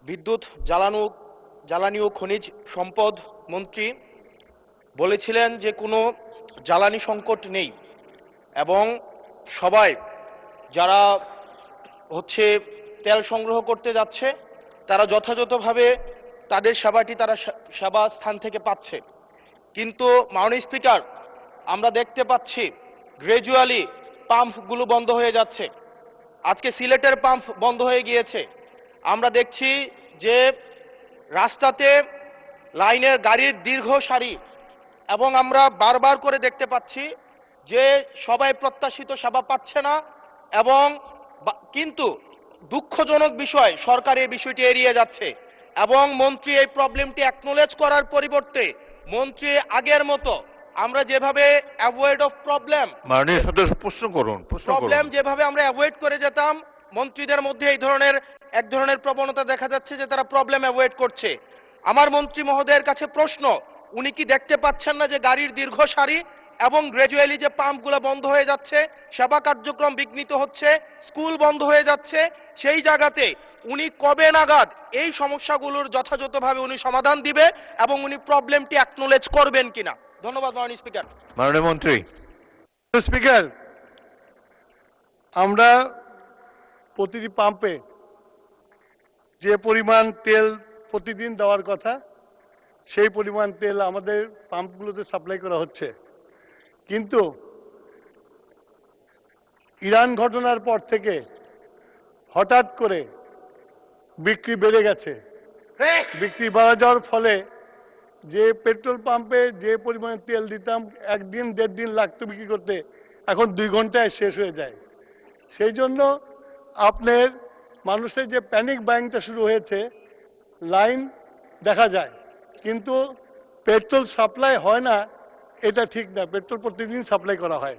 বিদ্যুৎ জ্বালানি ও খনিজ সম্পদ মন্ত্রী বলেছিলেন যে কোনো জ্বালানি সংকট নেই এবং সবাই যারা তেল সংগ্রহ করতে যাচ্ছে তারা যথাযথভাবে তাদের সেবাটি তারা সেবা স্থান থেকে পাচ্ছে। কিন্তু মাননীয় স্পিকার, আমরা দেখতে পাচ্ছি গ্র্যাজুয়ালি পাম্পগুলো বন্ধ হয়ে যাচ্ছে। আজকে সিলেটের পাম্প বন্ধ হয়ে গিয়েছে। আমরা দেখছি যে রাস্তাতে লাইনের গাড়ির দীর্ঘ সারি এবং আমরা বারবার করে দেখতে পাচ্ছি যে সবাই প্রত্যাশিত সেবা পাচ্ছে না এবং কিন্তু দুঃখজনক বিষয়, সরকার এই বিষয়টি এড়িয়ে যাচ্ছে এবং মন্ত্রী এই প্রবলেমটি অ্যাকনোলেজ করার পরিবর্তে মন্ত্রী আগের মতো আমরা যেভাবে অ্যাভয়েড অফ প্রবলেম মাননীয় সদস্য প্রবলেম যেভাবে আমরা অ্যাভয়েড করে যেতাম, মন্ত্রীদের মধ্যে এক ধরনের প্রবণতা দেখা যাচ্ছে যে তারা প্রবলেম অ্যাভয়েড করছে। আমার মন্ত্রী মহোদয়ের কাছে প্রশ্ন, উনি কি দেখতে পাচ্ছেন না যে গাড়ির দীর্ঘ সারি এবং গ্র্যাজুয়ালি যে পাম্পগুলো বন্ধ হয়ে যাচ্ছে, সেবা কার্যক্রম বিঘ্নিত হচ্ছে, স্কুল বন্ধ হয়ে যাচ্ছে? সেই জায়গাতে উনি কবে নাগাদ এই সমস্যাগুলোর যথাযথভাবে উনি সমাধান দিবে এবং উনি প্রবলেমটি অ্যাকনোলেজ করবেন কিনা? ধন্যবাদ মাননীয় স্পিকার। মাননীয় মন্ত্রী। স্পিকার, আমরা প্রতিটি পাম্পে যে পরিমাণ তেল প্রতিদিন দেওয়ার কথা সেই পরিমাণ তেল আমাদের পাম্পগুলোতে সাপ্লাই করা হচ্ছে, কিন্তু ইরান ঘটনার পর থেকে হঠাৎ করে বিক্রি বেড়ে গেছে। বিক্রি বাড়া যাওয়ার ফলে যে পেট্রোল পাম্পে যে পরিমাণে তেল দিতাম একদিন দেড় দিন লাগতো বিক্রি করতে, এখন 2 ঘন্টায় শেষ হয়ে যায়। সেই জন্য আপনার মানুষের যে প্যানিক বাইংটা শুরু হয়েছে, লাইন দেখা যায় কিন্তু পেট্রোল সাপ্লাই হয় না, এটা ঠিক না। পেট্রোল প্রতিদিন সাপ্লাই করা হয়।